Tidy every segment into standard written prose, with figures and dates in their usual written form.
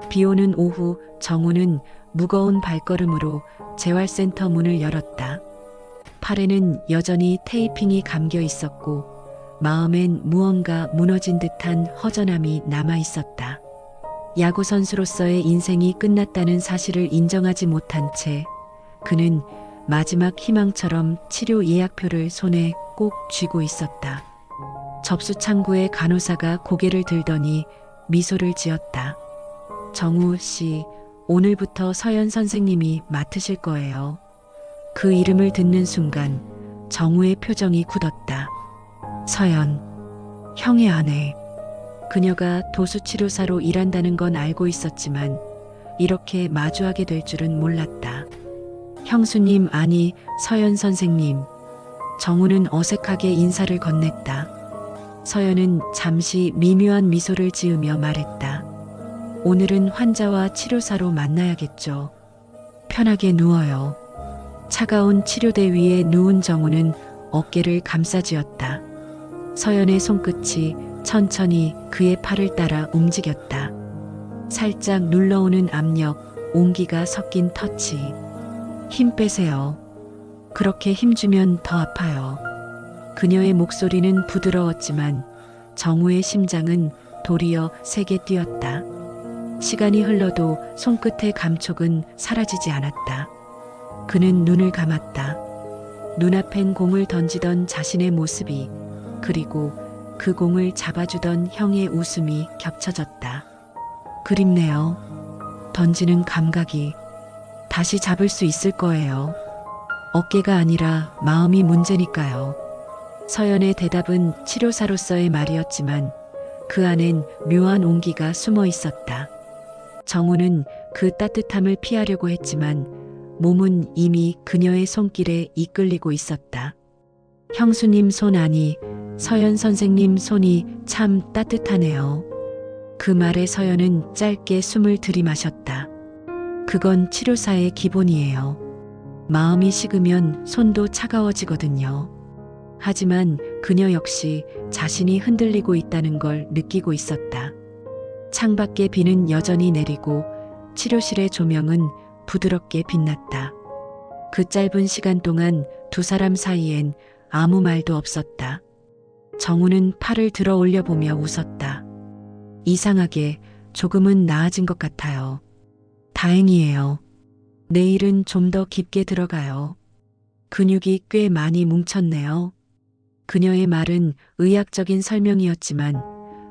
비 오는 오후 정우는 무거운 발걸음으로 재활센터 문을 열었다. 팔에는 여전히 테이핑이 감겨 있었고 마음엔 무언가 무너진 듯한 허전함이 남아 있었다. 야구선수로서의 인생이 끝났다는 사실을 인정하지 못한 채 그는 마지막 희망처럼 치료 예약표를 손에 꼭 쥐고 있었다. 접수 창구에 간호사가 고개를 들더니 미소를 지었다. 정우 씨, 오늘부터 서연 선생님이 맡으실 거예요. 그 이름을 듣는 순간 정우의 표정이 굳었다. 서연, 형의 아내. 그녀가 도수치료사로 일한다는 건 알고 있었지만 이렇게 마주하게 될 줄은 몰랐다. 형수님, 아니 서연 선생님. 정우는 어색하게 인사를 건넸다. 서연은 잠시 미묘한 미소를 지으며 말했다. 오늘은 환자와 치료사로 만나야겠죠. 편하게 누워요. 차가운 치료대 위에 누운 정우는 어깨를 감싸쥐었다. 서연의 손끝이 천천히 그의 팔을 따라 움직였다. 살짝 눌러오는 압력, 온기가 섞인 터치. 힘 빼세요. 그렇게 힘주면 더 아파요. 그녀의 목소리는 부드러웠지만 정우의 심장은 도리어 세게 뛰었다. 시간이 흘러도 손끝의 감촉은 사라지지 않았다. 그는 눈을 감았다. 눈앞엔 공을 던지던 자신의 모습이, 그리고 그 공을 잡아주던 형의 웃음이 겹쳐졌다. 그립네요. 던지는 감각이. 다시 잡을 수 있을 거예요. 어깨가 아니라 마음이 문제니까요. 서연의 대답은 치료사로서의 말이었지만 그 안엔 묘한 온기가 숨어 있었다. 정우는 그 따뜻함을 피하려고 했지만 몸은 이미 그녀의 손길에 이끌리고 있었다. 형수님 손 아니, 서연 선생님 손이 참 따뜻하네요. 그 말에 서연은 짧게 숨을 들이마셨다. 그건 치료사의 기본이에요. 마음이 식으면 손도 차가워지거든요. 하지만 그녀 역시 자신이 흔들리고 있다는 걸 느끼고 있었다. 창밖에 비는 여전히 내리고 치료실의 조명은 부드럽게 빛났다. 그 짧은 시간 동안 두 사람 사이엔 아무 말도 없었다. 정우는 팔을 들어 올려보며 웃었다. 이상하게 조금은 나아진 것 같아요. 다행이에요. 내일은 좀 더 깊게 들어가요. 근육이 꽤 많이 뭉쳤네요. 그녀의 말은 의학적인 설명이었지만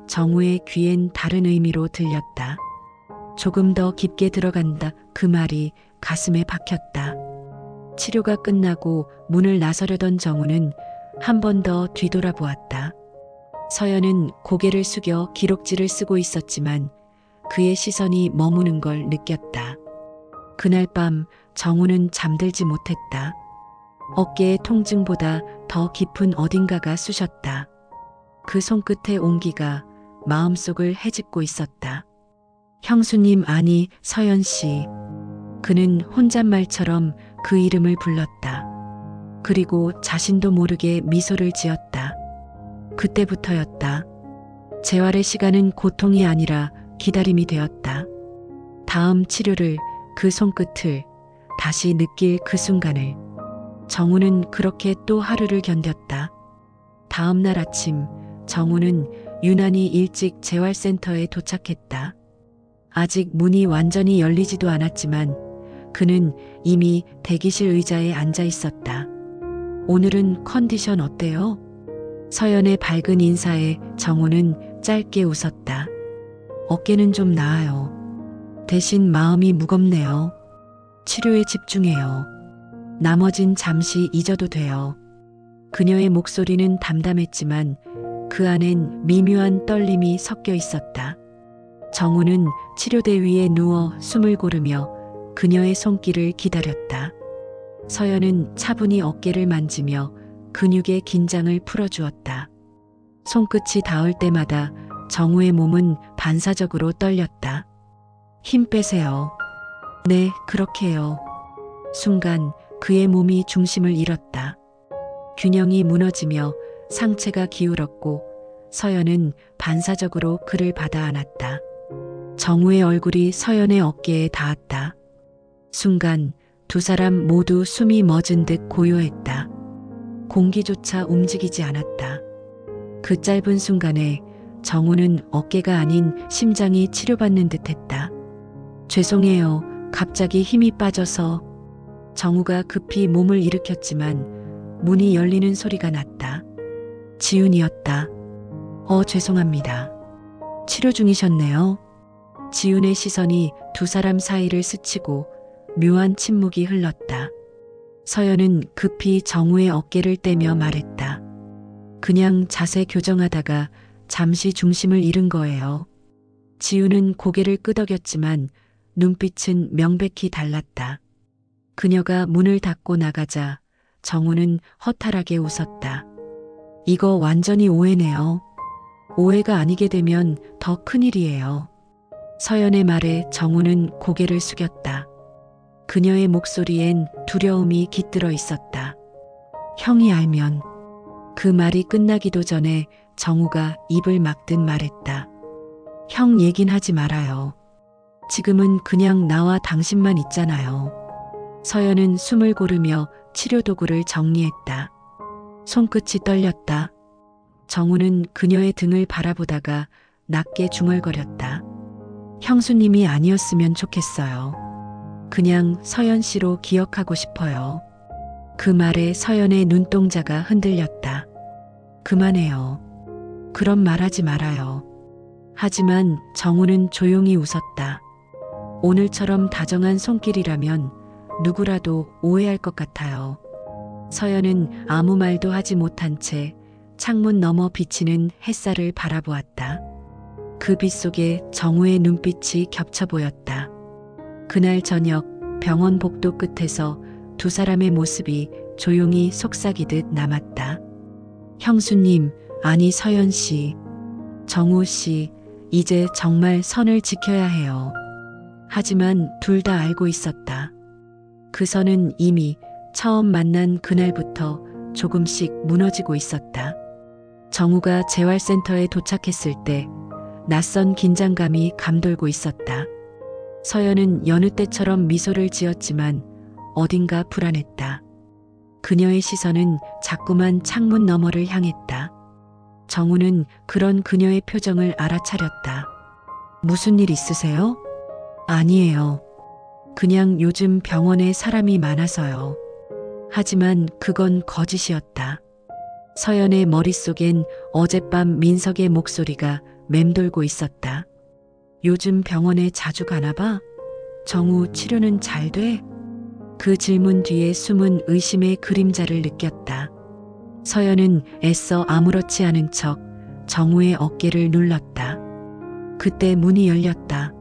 정우의 귀엔 다른 의미로 들렸다. 조금 더 깊게 들어간다. 그 말이 가슴에 박혔다. 치료가 끝나고 문을 나서려던 정우는 한 번 더 뒤돌아보았다. 서연은 고개를 숙여 기록지를 쓰고 있었지만 그의 시선이 머무는 걸 느꼈다. 그날 밤 정우는 잠들지 못했다. 어깨의 통증보다 더 깊은 어딘가가 쑤셨다. 그 손끝의 온기가 마음속을 헤집고 있었다. 형수님 아니 서연 씨. 그는 혼잣말처럼 그 이름을 불렀다. 그리고 자신도 모르게 미소를 지었다. 그때부터였다. 재활의 시간은 고통이 아니라 기다림이 되었다. 다음 치료를, 그 손끝을, 다시 느낄 그 순간을. 정우는 그렇게 또 하루를 견뎠다. 다음 날 아침 정우는 유난히 일찍 재활센터에 도착했다. 아직 문이 완전히 열리지도 않았지만 그는 이미 대기실 의자에 앉아 있었다. 오늘은 컨디션 어때요? 서연의 밝은 인사에 정우는 짧게 웃었다. 어깨는 좀 나아요. 대신 마음이 무겁네요. 치료에 집중해요. 나머진 잠시 잊어도 돼요. 그녀의 목소리는 담담했지만 그 안엔 미묘한 떨림이 섞여 있었다. 정우는 치료대 위에 누워 숨을 고르며 그녀의 손길을 기다렸다. 서연은 차분히 어깨를 만지며 근육의 긴장을 풀어주었다. 손끝이 닿을 때마다 정우의 몸은 반사적으로 떨렸다. 힘 빼세요. 네, 그렇게요. 순간 그의 몸이 중심을 잃었다. 균형이 무너지며 상체가 기울었고 서연은 반사적으로 그를 받아 안았다. 정우의 얼굴이 서연의 어깨에 닿았다. 순간 두 사람 모두 숨이 멎은 듯 고요했다. 공기조차 움직이지 않았다. 그 짧은 순간에 정우는 어깨가 아닌 심장이 치료받는 듯했다. 죄송해요. 갑자기 힘이 빠져서. 정우가 급히 몸을 일으켰지만 문이 열리는 소리가 났다. 지훈이었다. 죄송합니다. 치료 중이셨네요. 지훈의 시선이 두 사람 사이를 스치고 묘한 침묵이 흘렀다. 서연은 급히 정우의 어깨를 떼며 말했다. 그냥 자세 교정하다가 잠시 중심을 잃은 거예요. 지훈은 고개를 끄덕였지만 눈빛은 명백히 달랐다. 그녀가 문을 닫고 나가자 정우는 허탈하게 웃었다. 이거 완전히 오해네요. 오해가 아니게 되면 더 큰일이에요. 서연의 말에 정우는 고개를 숙였다. 그녀의 목소리엔 두려움이 깃들어 있었다. 형이 알면. 그 말이 끝나기도 전에 정우가 입을 막듯 말했다. 형 얘긴 하지 말아요. 지금은 그냥 나와 당신만 있잖아요. 서연은 숨을 고르며 치료 도구를 정리했다. 손끝이 떨렸다. 정우는 그녀의 등을 바라보다가 낮게 중얼거렸다. 형수님이 아니었으면 좋겠어요. 그냥 서연 씨로 기억하고 싶어요. 그 말에 서연의 눈동자가 흔들렸다. 그만해요. 그런 말하지 말아요. 하지만 정우는 조용히 웃었다. 오늘처럼 다정한 손길이라면 누구라도 오해할 것 같아요. 서연은 아무 말도 하지 못한 채 창문 너머 비치는 햇살을 바라보았다. 그 빛 속에 정우의 눈빛이 겹쳐 보였다. 그날 저녁 병원 복도 끝에서 두 사람의 모습이 조용히 속삭이듯 남았다. 형수님, 아니 서연 씨, 정우 씨, 이제 정말 선을 지켜야 해요. 하지만 둘 다 알고 있었다. 그 선은 이미 처음 만난 그날부터 조금씩 무너지고 있었다. 정우가 재활센터에 도착했을 때 낯선 긴장감이 감돌고 있었다. 서연은 여느 때처럼 미소를 지었지만 어딘가 불안했다. 그녀의 시선은 자꾸만 창문 너머를 향했다. 정우는 그런 그녀의 표정을 알아차렸다. 무슨 일 있으세요? 아니에요. 그냥 요즘 병원에 사람이 많아서요. 하지만 그건 거짓이었다. 서연의 머릿속엔 어젯밤 민석의 목소리가 맴돌고 있었다. 요즘 병원에 자주 가나 봐? 정우 치료는 잘 돼? 그 질문 뒤에 숨은 의심의 그림자를 느꼈다. 서연은 애써 아무렇지 않은 척 정우의 어깨를 눌렀다. 그때 문이 열렸다.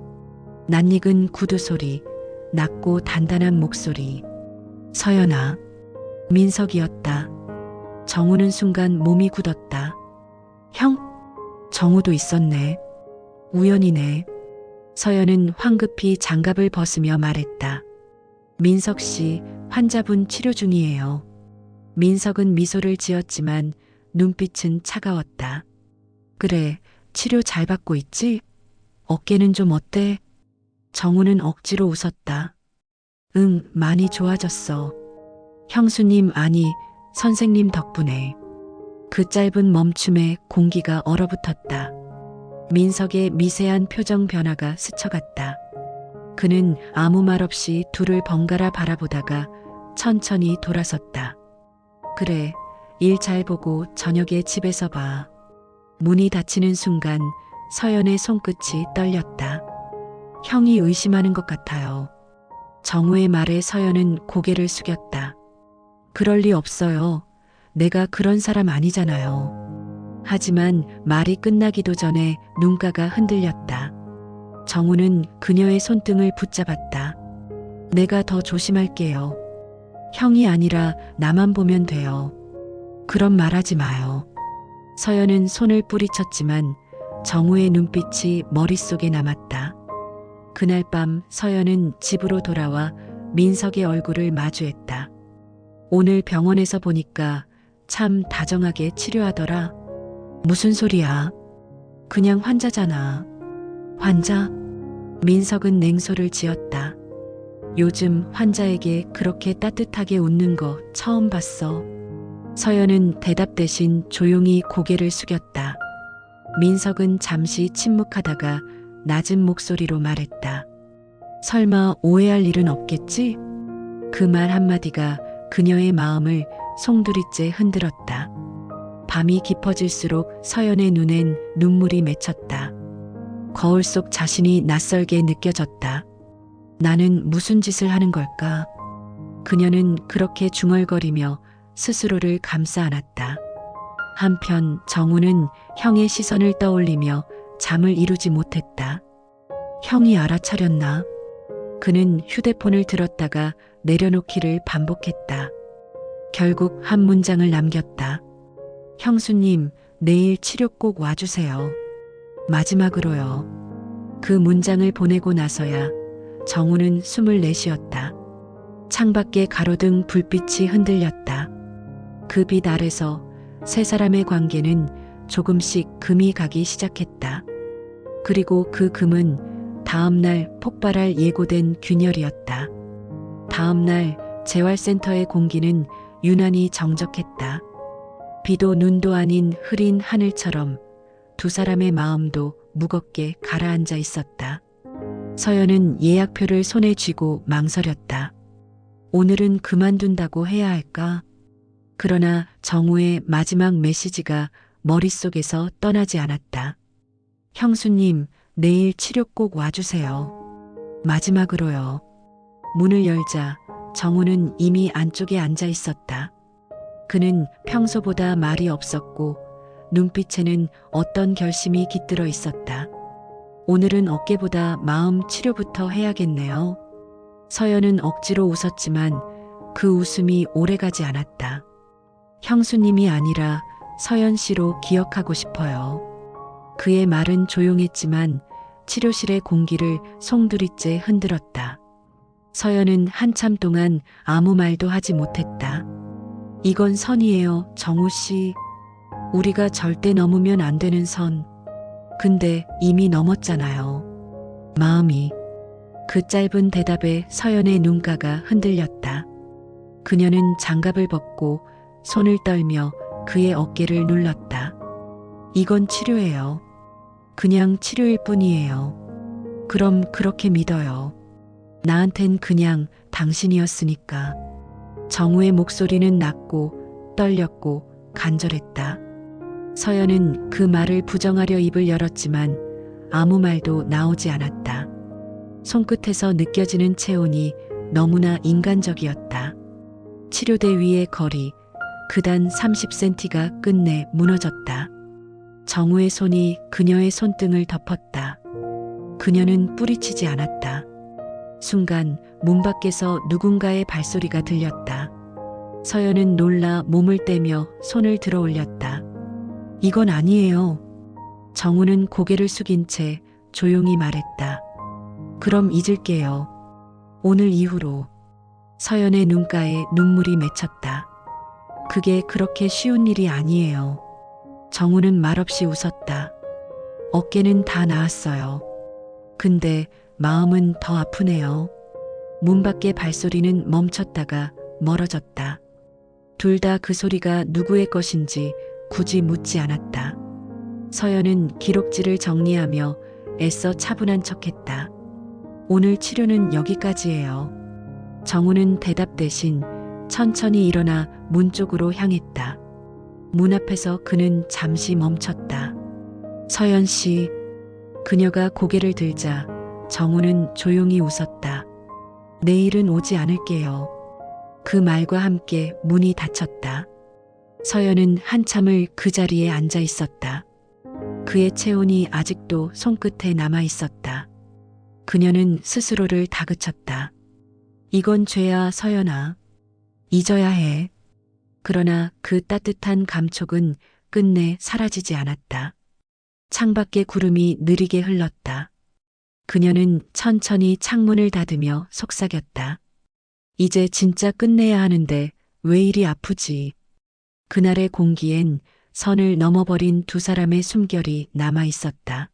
낯익은 구두 소리, 낮고 단단한 목소리. 서연아. 민석이었다. 정우는 순간 몸이 굳었다. 형? 정우도 있었네. 우연이네. 서연은 황급히 장갑을 벗으며 말했다. 민석 씨, 환자분 치료 중이에요. 민석은 미소를 지었지만 눈빛은 차가웠다. 그래, 치료 잘 받고 있지? 어깨는 좀 어때? 정우는 억지로 웃었다. 응, 많이 좋아졌어. 형수님 아니, 선생님 덕분에. 그 짧은 멈춤에 공기가 얼어붙었다. 민석의 미세한 표정 변화가 스쳐갔다. 그는 아무 말 없이 둘을 번갈아 바라보다가 천천히 돌아섰다. 그래, 일 잘 보고 저녁에 집에서 봐. 문이 닫히는 순간 서연의 손끝이 떨렸다. 형이 의심하는 것 같아요. 정우의 말에 서연은 고개를 숙였다. 그럴 리 없어요. 내가 그런 사람 아니잖아요. 하지만 말이 끝나기도 전에 눈가가 흔들렸다. 정우는 그녀의 손등을 붙잡았다. 내가 더 조심할게요. 형이 아니라 나만 보면 돼요. 그런 말하지 마요. 서연은 손을 뿌리쳤지만 정우의 눈빛이 머릿속에 남았다. 그날 밤 서연은 집으로 돌아와 민석의 얼굴을 마주했다. 오늘 병원에서 보니까 참 다정하게 치료하더라. 무슨 소리야? 그냥 환자잖아. 환자? 민석은 냉소를 지었다. 요즘 환자에게 그렇게 따뜻하게 웃는 거 처음 봤어. 서연은 대답 대신 조용히 고개를 숙였다. 민석은 잠시 침묵하다가 낮은 목소리로 말했다. 설마 오해할 일은 없겠지? 그 말 한마디가 그녀의 마음을 송두리째 흔들었다. 밤이 깊어질수록 서연의 눈엔 눈물이 맺혔다. 거울 속 자신이 낯설게 느껴졌다. 나는 무슨 짓을 하는 걸까? 그녀는 그렇게 중얼거리며 스스로를 감싸 안았다. 한편 정우는 형의 시선을 떠올리며 잠을 이루지 못했다. 형이 알아차렸나? 그는 휴대폰을 들었다가 내려놓기를 반복했다. 결국 한 문장을 남겼다. 형수님, 내일 치료 꼭 와주세요. 마지막으로요. 그 문장을 보내고 나서야 정우는 숨을 내쉬었다. 창밖에 가로등 불빛이 흔들렸다. 그 빛 아래서 세 사람의 관계는 조금씩 금이 가기 시작했다. 그리고 그 금은 다음날 폭발할 예고된 균열이었다. 다음날 재활센터의 공기는 유난히 정적했다. 비도 눈도 아닌 흐린 하늘처럼 두 사람의 마음도 무겁게 가라앉아 있었다. 서연은 예약표를 손에 쥐고 망설였다. 오늘은 그만둔다고 해야 할까? 그러나 정우의 마지막 메시지가 머릿속에서 떠나지 않았다. 형수님, 내일 치료 꼭 와주세요. 마지막으로요. 문을 열자 정우는 이미 안쪽에 앉아 있었다. 그는 평소보다 말이 없었고 눈빛에는 어떤 결심이 깃들어 있었다. 오늘은 어깨보다 마음 치료부터 해야겠네요. 서연은 억지로 웃었지만 그 웃음이 오래가지 않았다. 형수님이 아니라 서연 씨로 기억하고 싶어요. 그의 말은 조용했지만 치료실의 공기를 송두리째 흔들었다. 서연은 한참 동안 아무 말도 하지 못했다. 이건 선이에요, 정우 씨. 우리가 절대 넘으면 안 되는 선. 근데 이미 넘었잖아요. 마음이. 그 짧은 대답에 서연의 눈가가 흔들렸다. 그녀는 장갑을 벗고 손을 떨며 그의 어깨를 눌렀다. 이건 치료예요. 그냥 치료일 뿐이에요. 그럼 그렇게 믿어요. 나한텐 그냥 당신이었으니까. 정우의 목소리는 낮고 떨렸고 간절했다. 서연은 그 말을 부정하려 입을 열었지만 아무 말도 나오지 않았다. 손끝에서 느껴지는 체온이 너무나 인간적이었다. 치료대 위의 거리, 그단 30cm가 끝내 무너졌다. 정우의 손이 그녀의 손등을 덮었다. 그녀는 뿌리치지 않았다. 순간 문 밖에서 누군가의 발소리가 들렸다. 서연은 놀라 몸을 떼며 손을 들어 올렸다. 이건 아니에요. 정우는 고개를 숙인 채 조용히 말했다. 그럼 잊을게요. 오늘 이후로. 서연의 눈가에 눈물이 맺혔다. 그게 그렇게 쉬운 일이 아니에요. 정우는 말없이 웃었다. 어깨는 다 나았어요. 근데 마음은 더 아프네요. 문 밖의 발소리는 멈췄다가 멀어졌다. 둘 다 그 소리가 누구의 것인지 굳이 묻지 않았다. 서연은 기록지를 정리하며 애써 차분한 척했다. 오늘 치료는 여기까지예요. 정우는 대답 대신 천천히 일어나 문 쪽으로 향했다. 문 앞에서 그는 잠시 멈췄다. 서연 씨. 그녀가 고개를 들자 정우는 조용히 웃었다. 내일은 오지 않을게요. 그 말과 함께 문이 닫혔다. 서연은 한참을 그 자리에 앉아 있었다. 그의 체온이 아직도 손끝에 남아 있었다. 그녀는 스스로를 다그쳤다. 이건 죄야, 서연아. 잊어야 해. 그러나 그 따뜻한 감촉은 끝내 사라지지 않았다. 창밖의 구름이 느리게 흘렀다. 그녀는 천천히 창문을 닫으며 속삭였다. 이제 진짜 끝내야 하는데 왜 이리 아프지? 그날의 공기엔 선을 넘어버린 두 사람의 숨결이 남아 있었다.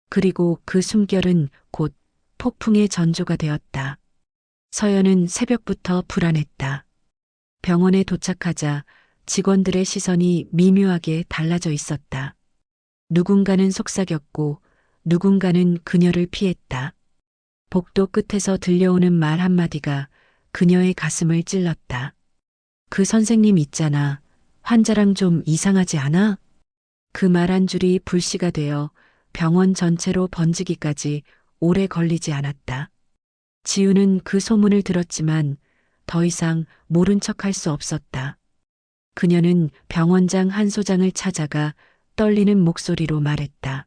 그리고 그 숨결은 곧 폭풍의 전조가 되었다. 서연은 새벽부터 불안했다. 병원에 도착하자 직원들의 시선이 미묘하게 달라져 있었다. 누군가는 속삭였고 누군가는 그녀를 피했다. 복도 끝에서 들려오는 말 한마디가 그녀의 가슴을 찔렀다. 그 선생님 있잖아. 환자랑 좀 이상하지 않아? 그 말 한 줄이 불씨가 되어 병원 전체로 번지기까지 오래 걸리지 않았다. 지우는 그 소문을 들었지만 더 이상 모른 척할 수 없었다. 그녀는 병원장 한 소장을 찾아가 떨리는 목소리로 말했다.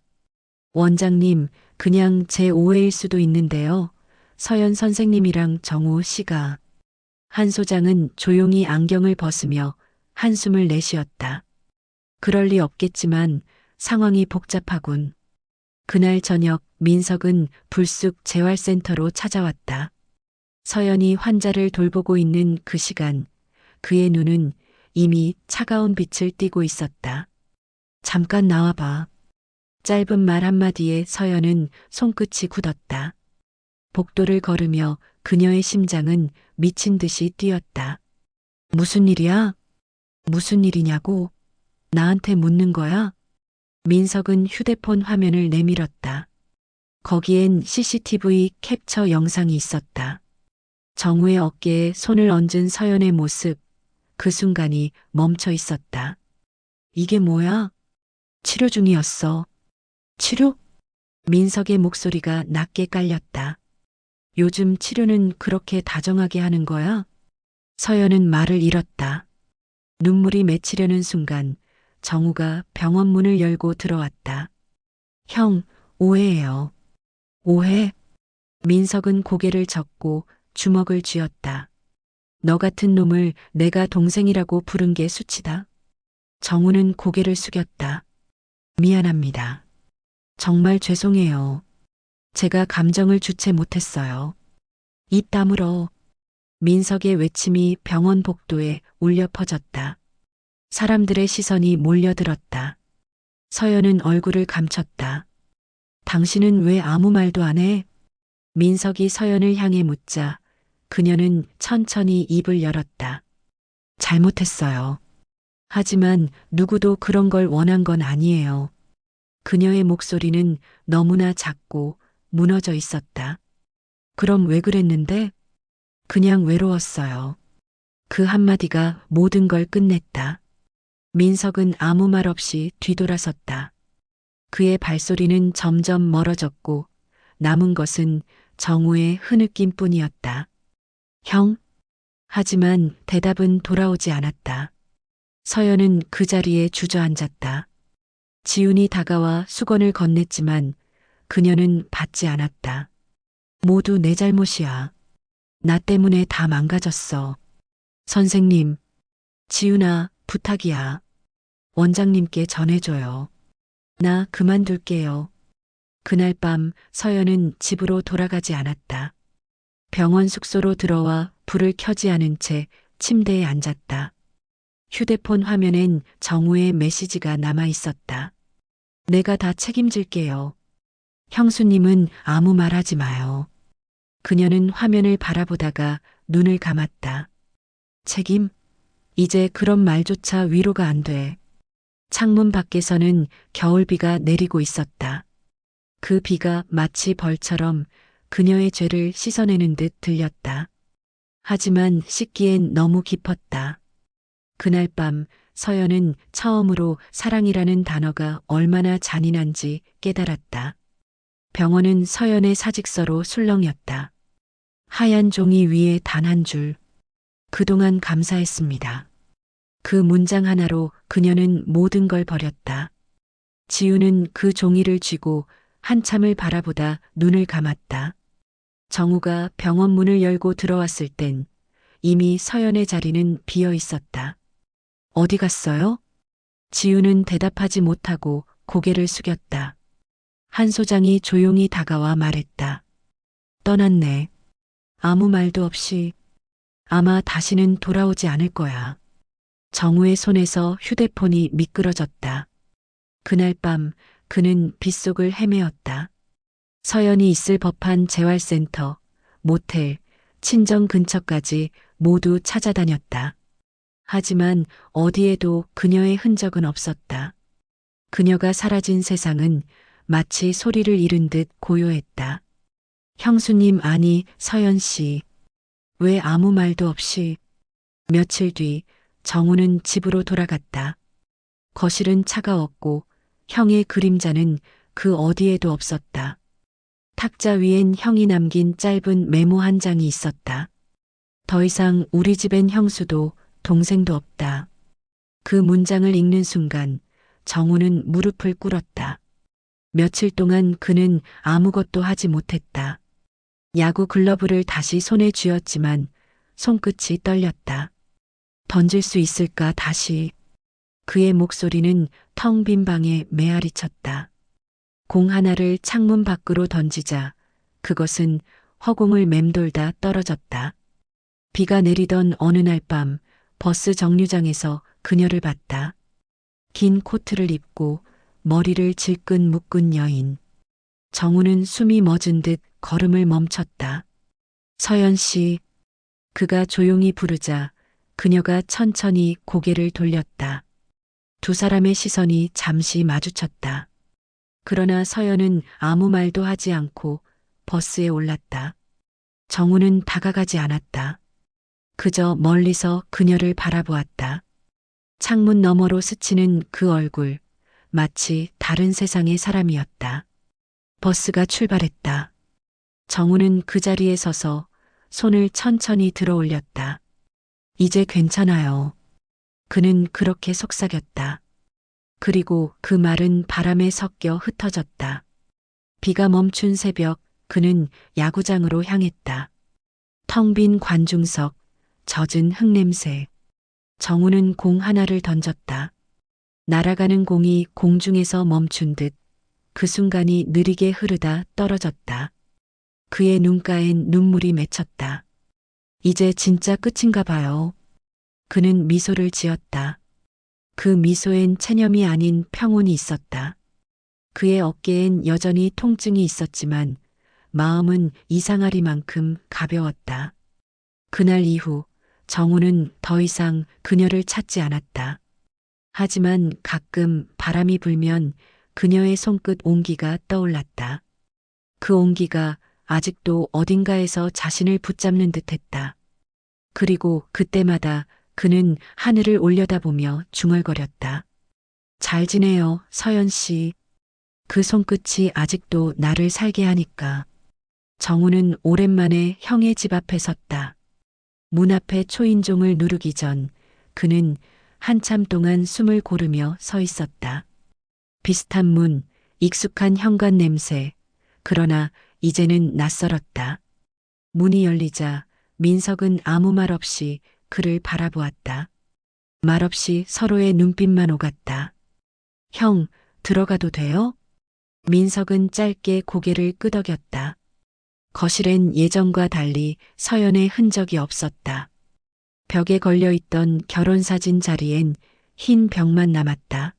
원장님, 그냥 제 오해일 수도 있는데요. 서연 선생님이랑 정우 씨가. 한 소장은 조용히 안경을 벗으며 한숨을 내쉬었다. 그럴 리 없겠지만 상황이 복잡하군. 그날 저녁 민석은 불쑥 재활센터로 찾아왔다. 서연이 환자를 돌보고 있는 그 시간, 그의 눈은 이미 차가운 빛을 띠고 있었다. 잠깐 나와봐. 짧은 말 한마디에 서연은 손끝이 굳었다. 복도를 걸으며 그녀의 심장은 미친 듯이 뛰었다. 무슨 일이야? 무슨 일이냐고? 나한테 묻는 거야? 민석은 휴대폰 화면을 내밀었다. 거기엔 CCTV 캡처 영상이 있었다. 정우의 어깨에 손을 얹은 서연의 모습, 그 순간이 멈춰 있었다. 이게 뭐야? 치료 중이었어. 치료? 민석의 목소리가 낮게 깔렸다. 요즘 치료는 그렇게 다정하게 하는 거야? 서연은 말을 잃었다. 눈물이 맺히려는 순간 정우가 병원 문을 열고 들어왔다. 형, 오해예요. 오해? 민석은 고개를 젓고 주먹을 쥐었다. 너 같은 놈을 내가 동생이라고 부른 게 수치다. 정우는 고개를 숙였다. 미안합니다. 정말 죄송해요. 제가 감정을 주체 못했어요. 입 다물어. 민석의 외침이 병원 복도에 울려 퍼졌다. 사람들의 시선이 몰려들었다. 서연은 얼굴을 감췄다. 당신은 왜 아무 말도 안 해? 민석이 서연을 향해 묻자 그녀는 천천히 입을 열었다. 잘못했어요. 하지만 누구도 그런 걸 원한 건 아니에요. 그녀의 목소리는 너무나 작고 무너져 있었다. 그럼 왜 그랬는데? 그냥 외로웠어요. 그 한마디가 모든 걸 끝냈다. 민석은 아무 말 없이 뒤돌아섰다. 그의 발소리는 점점 멀어졌고 남은 것은 정우의 흐느낌뿐이었다. 형? 하지만 대답은 돌아오지 않았다. 서연은 그 자리에 주저앉았다. 지훈이 다가와 수건을 건넸지만 그녀는 받지 않았다. 모두 내 잘못이야. 나 때문에 다 망가졌어. 선생님, 지훈아, 부탁이야. 원장님께 전해줘요. 나 그만둘게요. 그날 밤 서연은 집으로 돌아가지 않았다. 병원 숙소로 들어와 불을 켜지 않은 채 침대에 앉았다. 휴대폰 화면엔 정우의 메시지가 남아 있었다. 내가 다 책임질게요. 형수님은 아무 말 하지 마요. 그녀는 화면을 바라보다가 눈을 감았다. 책임? 이제 그런 말조차 위로가 안 돼. 창문 밖에서는 겨울비가 내리고 있었다. 그 비가 마치 벌처럼 그녀의 죄를 씻어내는 듯 들렸다. 하지만 씻기엔 너무 깊었다. 그날 밤 서연은 처음으로 사랑이라는 단어가 얼마나 잔인한지 깨달았다. 병원은 서연의 사직서로 술렁였다. 하얀 종이 위에 단 한 줄. 그동안 감사했습니다. 그 문장 하나로 그녀는 모든 걸 버렸다. 지우는 그 종이를 쥐고 한참을 바라보다 눈을 감았다. 정우가 병원 문을 열고 들어왔을 땐 이미 서연의 자리는 비어 있었다. 어디 갔어요? 지우는 대답하지 못하고 고개를 숙였다. 한 소장이 조용히 다가와 말했다. 떠났네. 아무 말도 없이. 아마 다시는 돌아오지 않을 거야. 정우의 손에서 휴대폰이 미끄러졌다. 그날 밤 그는 빗속을 헤매었다. 서연이 있을 법한 재활센터, 모텔, 친정 근처까지 모두 찾아다녔다. 하지만 어디에도 그녀의 흔적은 없었다. 그녀가 사라진 세상은 마치 소리를 잃은 듯 고요했다. 형수님, 아니 서연 씨, 왜 아무 말도 없이. 며칠 뒤 정우는 집으로 돌아갔다. 거실은 차가웠고 형의 그림자는 그 어디에도 없었다. 탁자 위엔 형이 남긴 짧은 메모 한 장이 있었다. 더 이상 우리 집엔 형수도 동생도 없다. 그 문장을 읽는 순간 정우는 무릎을 꿇었다. 며칠 동안 그는 아무것도 하지 못했다. 야구 글러브를 다시 손에 쥐었지만 손끝이 떨렸다. 던질 수 있을까 다시. 그의 목소리는 텅 빈 방에 메아리 쳤다. 공 하나를 창문 밖으로 던지자 그것은 허공을 맴돌다 떨어졌다. 비가 내리던 어느 날 밤 버스 정류장에서 그녀를 봤다. 긴 코트를 입고 머리를 질끈 묶은 여인. 정우는 숨이 멎은 듯 걸음을 멈췄다. 서연 씨. 그가 조용히 부르자 그녀가 천천히 고개를 돌렸다. 두 사람의 시선이 잠시 마주쳤다. 그러나 서연은 아무 말도 하지 않고 버스에 올랐다. 정우는 다가가지 않았다. 그저 멀리서 그녀를 바라보았다. 창문 너머로 스치는 그 얼굴, 마치 다른 세상의 사람이었다. 버스가 출발했다. 정우는 그 자리에 서서 손을 천천히 들어 올렸다. 이제 괜찮아요. 그는 그렇게 속삭였다. 그리고 그 말은 바람에 섞여 흩어졌다. 비가 멈춘 새벽, 그는 야구장으로 향했다. 텅 빈 관중석, 젖은 흙냄새. 정우는 공 하나를 던졌다. 날아가는 공이 공중에서 멈춘 듯 그 순간이 느리게 흐르다 떨어졌다. 그의 눈가엔 눈물이 맺혔다. 이제 진짜 끝인가 봐요. 그는 미소를 지었다. 그 미소엔 체념이 아닌 평온이 있었다. 그의 어깨엔 여전히 통증이 있었지만 마음은 이상하리만큼 가벼웠다. 그날 이후 정우는 더 이상 그녀를 찾지 않았다. 하지만 가끔 바람이 불면 그녀의 손끝 온기가 떠올랐다. 그 온기가 아직도 어딘가에서 자신을 붙잡는 듯했다. 그리고 그때마다 그는 하늘을 올려다보며 중얼거렸다. 잘 지내요, 서연 씨. 그 손끝이 아직도 나를 살게 하니까. 정우는 오랜만에 형의 집 앞에 섰다. 문 앞에 초인종을 누르기 전 그는 한참 동안 숨을 고르며 서 있었다. 비슷한 문, 익숙한 현관 냄새. 그러나 이제는 낯설었다. 문이 열리자 민석은 아무 말 없이 그를 바라보았다. 말없이 서로의 눈빛만 오갔다. 형, 들어가도 돼요? 민석은 짧게 고개를 끄덕였다. 거실엔 예전과 달리 서연의 흔적이 없었다. 벽에 걸려있던 결혼사진 자리엔 흰 벽만 남았다.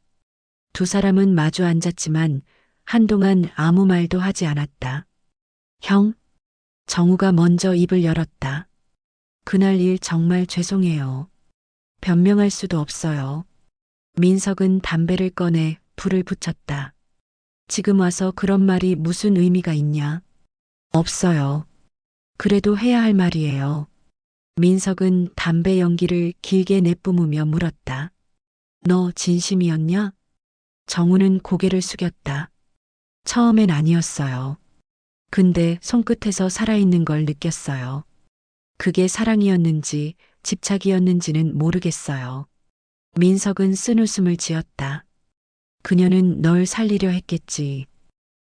두 사람은 마주 앉았지만 한동안 아무 말도 하지 않았다. 형? 정우가 먼저 입을 열었다. 그날 일 정말 죄송해요. 변명할 수도 없어요. 민석은 담배를 꺼내 불을 붙였다. 지금 와서 그런 말이 무슨 의미가 있냐? 없어요. 그래도 해야 할 말이에요. 민석은 담배 연기를 길게 내뿜으며 물었다. 너 진심이었냐? 정우는 고개를 숙였다. 처음엔 아니었어요. 근데 손끝에서 살아있는 걸 느꼈어요. 그게 사랑이었는지 집착이었는지는 모르겠어요. 민석은 쓴웃음을 지었다. 그녀는 널 살리려 했겠지.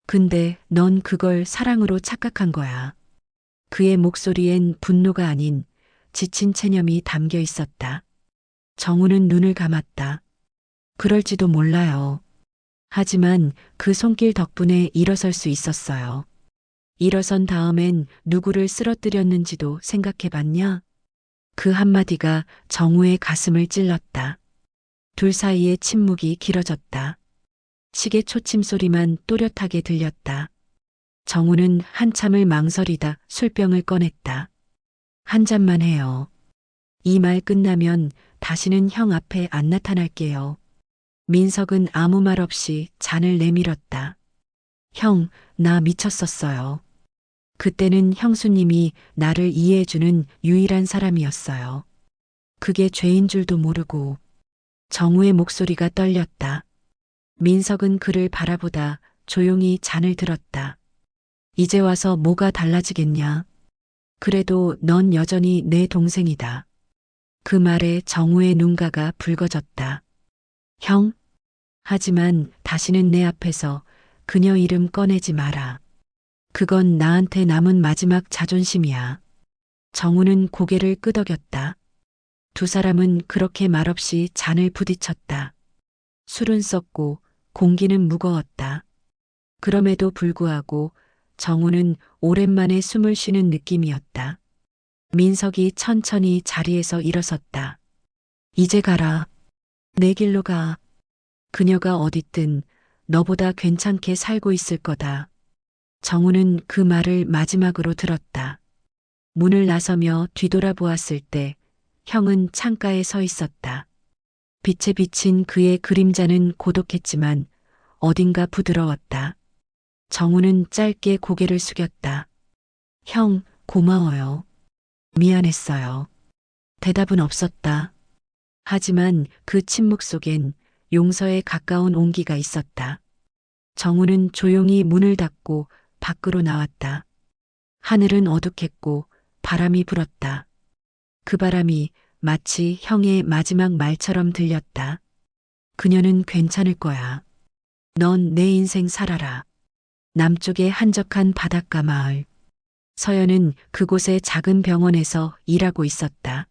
근데 넌 그걸 사랑으로 착각한 거야. 그의 목소리엔 분노가 아닌 지친 체념이 담겨 있었다. 정우는 눈을 감았다. 그럴지도 몰라요. 하지만 그 손길 덕분에 일어설 수 있었어요. 일어선 다음엔 누구를 쓰러뜨렸는지도 생각해봤냐? 그 한마디가 정우의 가슴을 찔렀다. 둘 사이의 침묵이 길어졌다. 시계 초침 소리만 또렷하게 들렸다. 정우는 한참을 망설이다 술병을 꺼냈다. 한 잔만 해요. 이 말 끝나면 다시는 형 앞에 안 나타날게요. 민석은 아무 말 없이 잔을 내밀었다. 형, 나 미쳤었어요. 그때는 형수님이 나를 이해해주는 유일한 사람이었어요. 그게 죄인 줄도 모르고. 정우의 목소리가 떨렸다. 민석은 그를 바라보다 조용히 잔을 들었다. 이제 와서 뭐가 달라지겠냐. 그래도 넌 여전히 내 동생이다. 그 말에 정우의 눈가가 붉어졌다. 형? 하지만 다시는 내 앞에서 그녀 이름 꺼내지 마라. 그건 나한테 남은 마지막 자존심이야. 정우는 고개를 끄덕였다. 두 사람은 그렇게 말없이 잔을 부딪혔다. 술은 썩고 공기는 무거웠다. 그럼에도 불구하고 정우는 오랜만에 숨을 쉬는 느낌이었다. 민석이 천천히 자리에서 일어섰다. 이제 가라. 내 길로 가. 그녀가 어딨든 너보다 괜찮게 살고 있을 거다. 정우는 그 말을 마지막으로 들었다. 문을 나서며 뒤돌아보았을 때 형은 창가에 서 있었다. 빛에 비친 그의 그림자는 고독했지만 어딘가 부드러웠다. 정우는 짧게 고개를 숙였다. 형, 고마워요. 미안했어요. 대답은 없었다. 하지만 그 침묵 속엔 용서에 가까운 온기가 있었다. 정우는 조용히 문을 닫고 밖으로 나왔다. 하늘은 어둑했고 바람이 불었다. 그 바람이 마치 형의 마지막 말처럼 들렸다. 그녀는 괜찮을 거야. 넌 내 인생 살아라. 남쪽의 한적한 바닷가 마을. 서연은 그곳의 작은 병원에서 일하고 있었다.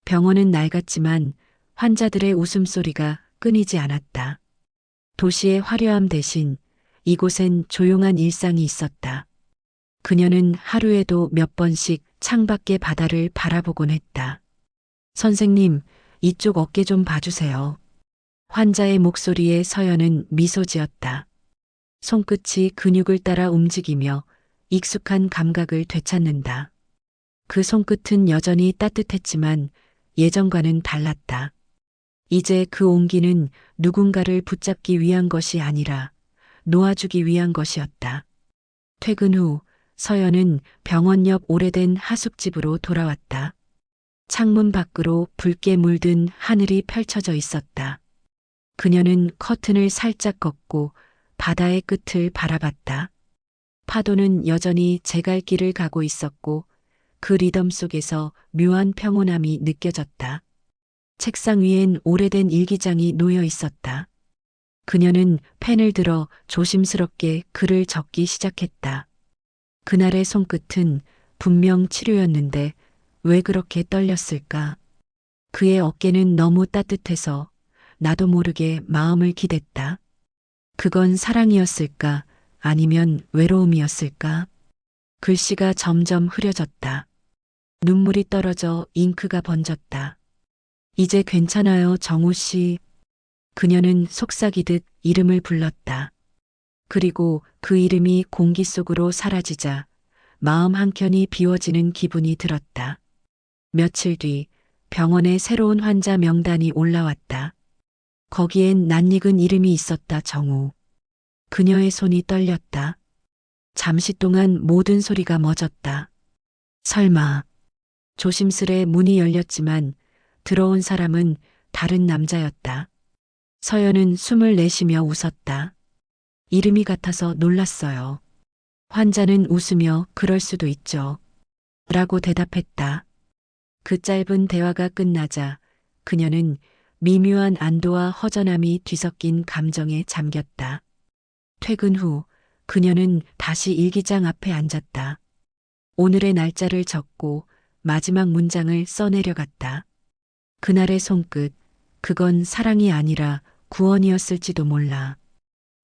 병원은 낡았지만 환자들의 웃음소리가 끊이지 않았다. 도시의 화려함 대신 이곳엔 조용한 일상이 있었다. 그녀는 하루에도 몇 번씩 창밖의 바다를 바라보곤 했다. 선생님, 이쪽 어깨 좀 봐주세요. 환자의 목소리에 서연은 미소 지었다. 손끝이 근육을 따라 움직이며 익숙한 감각을 되찾는다. 그 손끝은 여전히 따뜻했지만 예전과는 달랐다. 이제 그 온기는 누군가를 붙잡기 위한 것이 아니라 놓아주기 위한 것이었다. 퇴근 후 서연은 병원 옆 오래된 하숙집으로 돌아왔다. 창문 밖으로 붉게 물든 하늘이 펼쳐져 있었다. 그녀는 커튼을 살짝 걷고 바다의 끝을 바라봤다. 파도는 여전히 제갈길을 가고 있었고 그 리듬 속에서 묘한 평온함이 느껴졌다. 책상 위엔 오래된 일기장이 놓여 있었다. 그녀는 펜을 들어 조심스럽게 글을 적기 시작했다. 그날의 손끝은 분명 치료였는데 왜 그렇게 떨렸을까? 그의 어깨는 너무 따뜻해서 나도 모르게 마음을 기댔다. 그건 사랑이었을까? 아니면 외로움이었을까? 글씨가 점점 흐려졌다. 눈물이 떨어져 잉크가 번졌다. 이제 괜찮아요, 정우 씨. 그녀는 속삭이듯 이름을 불렀다. 그리고 그 이름이 공기 속으로 사라지자 마음 한켠이 비워지는 기분이 들었다. 며칠 뒤 병원에 새로운 환자 명단이 올라왔다. 거기엔 낯익은 이름이 있었다, 정우. 그녀의 손이 떨렸다. 잠시 동안 모든 소리가 멎었다. 설마. 조심스레 문이 열렸지만 들어온 사람은 다른 남자였다. 서연은 숨을 내쉬며 웃었다. 이름이 같아서 놀랐어요. 환자는 웃으며 그럴 수도 있죠. 라고 대답했다. 그 짧은 대화가 끝나자 그녀는 미묘한 안도와 허전함이 뒤섞인 감정에 잠겼다. 퇴근 후 그녀는 다시 일기장 앞에 앉았다. 오늘의 날짜를 적고 마지막 문장을 써내려갔다. 그날의 손끝, 그건 사랑이 아니라 구원이었을지도 몰라.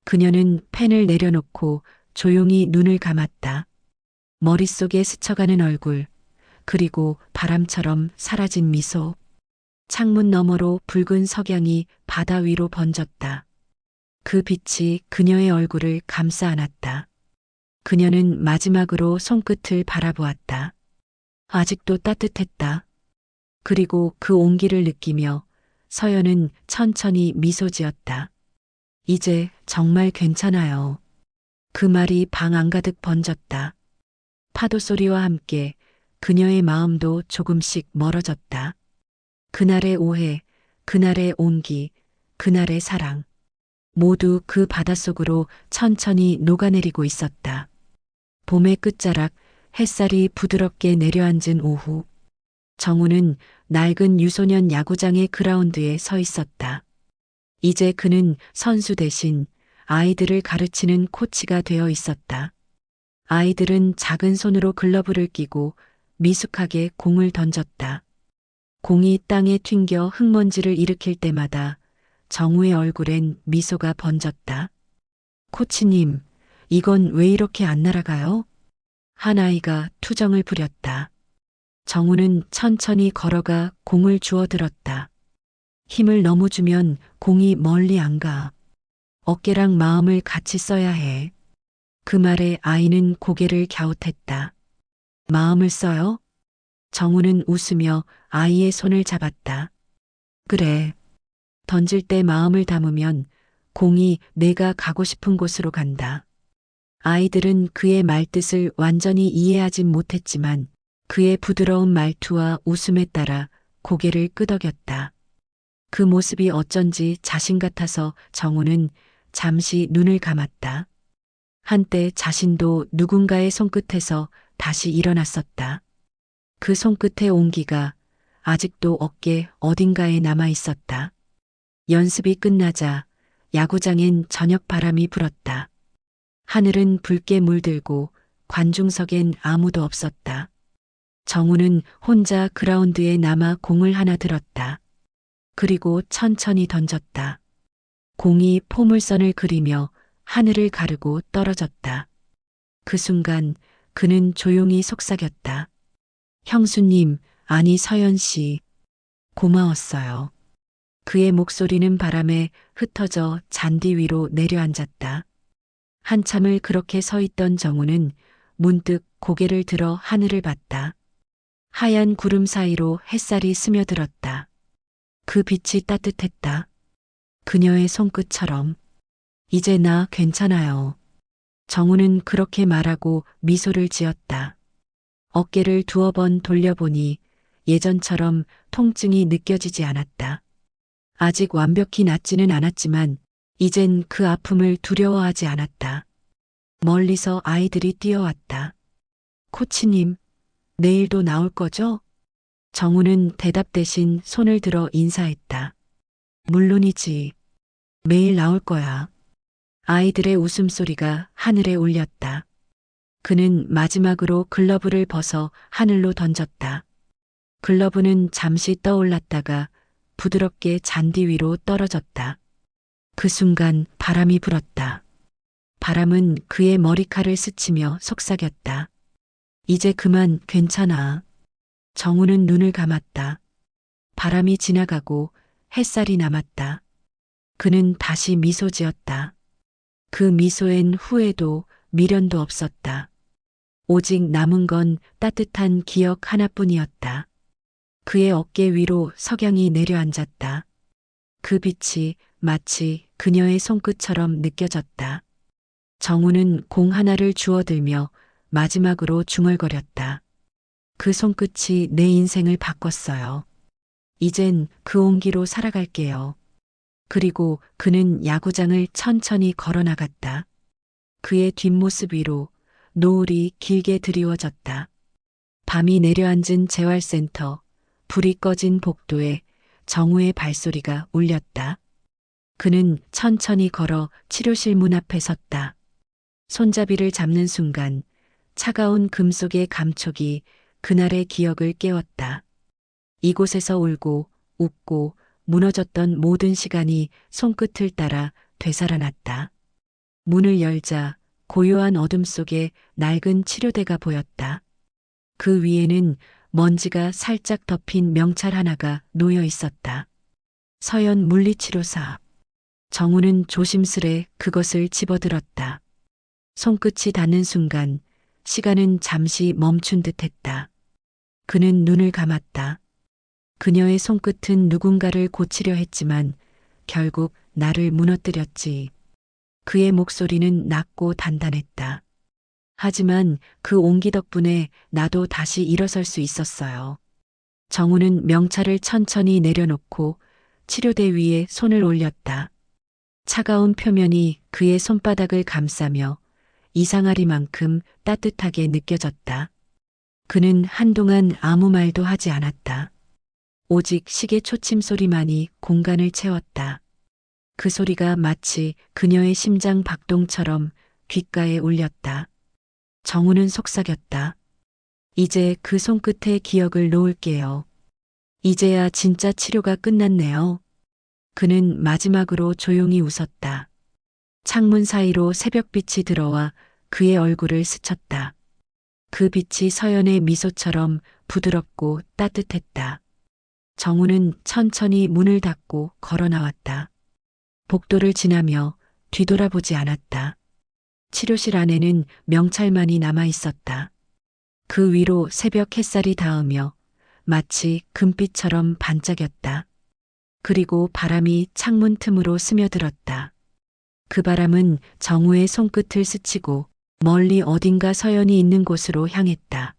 그녀는 펜을 내려놓고 조용히 눈을 감았다. 머릿속에 스쳐가는 얼굴, 그리고 바람처럼 사라진 미소. 창문 너머로 붉은 석양이 바다 위로 번졌다. 그 빛이 그녀의 얼굴을 감싸 안았다. 그녀는 마지막으로 손끝을 바라보았다. 아직도 따뜻했다. 그리고 그 온기를 느끼며 서연은 천천히 미소 지었다. 이제 정말 괜찮아요. 그 말이 방 안가득 번졌다. 파도 소리와 함께 그녀의 마음도 조금씩 멀어졌다. 그날의 오해, 그날의 온기, 그날의 사랑. 모두 그 바닷속으로 천천히 녹아내리고 있었다. 봄의 끝자락, 햇살이 부드럽게 내려앉은 오후. 정우는 낡은 유소년 야구장의 그라운드에 서 있었다. 이제 그는 선수 대신 아이들을 가르치는 코치가 되어 있었다. 아이들은 작은 손으로 글러브를 끼고 미숙하게 공을 던졌다. 공이 땅에 튕겨 흙먼지를 일으킬 때마다 정우의 얼굴엔 미소가 번졌다. 코치님, 이건 왜 이렇게 안 날아가요? 한 아이가 투정을 부렸다. 정우는 천천히 걸어가 공을 주워 들었다. 힘을 너무 주면 공이 멀리 안 가. 어깨랑 마음을 같이 써야 해. 그 말에 아이는 고개를 갸웃했다. 마음을 써요? 정우는 웃으며 아이의 손을 잡았다. 그래. 던질 때 마음을 담으면 공이 내가 가고 싶은 곳으로 간다. 아이들은 그의 말뜻을 완전히 이해하진 못했지만 그의 부드러운 말투와 웃음에 따라 고개를 끄덕였다. 그 모습이 어쩐지 자신 같아서 정우는 잠시 눈을 감았다. 한때 자신도 누군가의 손끝에서 다시 일어났었다. 그 손끝의 온기가 아직도 어깨 어딘가에 남아 있었다. 연습이 끝나자 야구장엔 저녁 바람이 불었다. 하늘은 붉게 물들고 관중석엔 아무도 없었다. 정우는 혼자 그라운드에 남아 공을 하나 들었다. 그리고 천천히 던졌다. 공이 포물선을 그리며 하늘을 가르고 떨어졌다. 그 순간 그는 조용히 속삭였다. 형수님, 아니 서연 씨, 고마웠어요. 그의 목소리는 바람에 흩어져 잔디 위로 내려앉았다. 한참을 그렇게 서 있던 정우는 문득 고개를 들어 하늘을 봤다. 하얀 구름 사이로 햇살이 스며들었다. 그 빛이 따뜻했다. 그녀의 손끝처럼. 이제 나 괜찮아요. 정우는 그렇게 말하고 미소를 지었다. 어깨를 두어 번 돌려보니 예전처럼 통증이 느껴지지 않았다. 아직 완벽히 낫지는 않았지만 이젠 그 아픔을 두려워하지 않았다. 멀리서 아이들이 뛰어왔다. 코치님, 내일도 나올 거죠? 정우는 대답 대신 손을 들어 인사했다. 물론이지. 매일 나올 거야. 아이들의 웃음소리가 하늘에 울렸다. 그는 마지막으로 글러브를 벗어 하늘로 던졌다. 글러브는 잠시 떠올랐다가 부드럽게 잔디 위로 떨어졌다. 그 순간 바람이 불었다. 바람은 그의 머리칼을 스치며 속삭였다. 이제 그만 괜찮아. 정우는 눈을 감았다. 바람이 지나가고 햇살이 남았다. 그는 다시 미소 지었다. 그 미소엔 후회도 미련도 없었다. 오직 남은 건 따뜻한 기억 하나뿐이었다. 그의 어깨 위로 석양이 내려앉았다. 그 빛이 마치 그녀의 손끝처럼 느껴졌다. 정우는 공 하나를 주워들며 마지막으로 중얼거렸다. 그 손끝이 내 인생을 바꿨어요. 이젠 그 온기로 살아갈게요. 그리고 그는 야구장을 천천히 걸어 나갔다. 그의 뒷모습 위로 노을이 길게 드리워졌다. 밤이 내려앉은 재활센터, 불이 꺼진 복도에 정우의 발소리가 울렸다. 그는 천천히 걸어 치료실 문 앞에 섰다. 손잡이를 잡는 순간 차가운 금속의 감촉이 그날의 기억을 깨웠다. 이곳에서 울고 웃고 무너졌던 모든 시간이 손끝을 따라 되살아났다. 문을 열자 고요한 어둠 속에 낡은 치료대가 보였다. 그 위에는 먼지가 살짝 덮인 명찰 하나가 놓여 있었다. 서연 물리치료사. 정우는 조심스레 그것을 집어들었다. 손끝이 닿는 순간 시간은 잠시 멈춘 듯 했다. 그는 눈을 감았다. 그녀의 손끝은 누군가를 고치려 했지만 결국 나를 무너뜨렸지. 그의 목소리는 낮고 단단했다. 하지만 그 온기 덕분에 나도 다시 일어설 수 있었어요. 정우는 명찰을 천천히 내려놓고 치료대 위에 손을 올렸다. 차가운 표면이 그의 손바닥을 감싸며 이상하리만큼 따뜻하게 느껴졌다. 그는 한동안 아무 말도 하지 않았다. 오직 시계 초침 소리만이 공간을 채웠다. 그 소리가 마치 그녀의 심장 박동처럼 귓가에 울렸다. 정우는 속삭였다. 이제 그 손끝에 기억을 놓을게요. 이제야 진짜 치료가 끝났네요. 그는 마지막으로 조용히 웃었다. 창문 사이로 새벽빛이 들어와 그의 얼굴을 스쳤다. 그 빛이 서연의 미소처럼 부드럽고 따뜻했다. 정우는 천천히 문을 닫고 걸어 나왔다. 복도를 지나며 뒤돌아보지 않았다. 치료실 안에는 명찰만이 남아 있었다. 그 위로 새벽 햇살이 닿으며 마치 금빛처럼 반짝였다. 그리고 바람이 창문 틈으로 스며들었다. 그 바람은 정우의 손끝을 스치고 멀리 어딘가 서연이 있는 곳으로 향했다.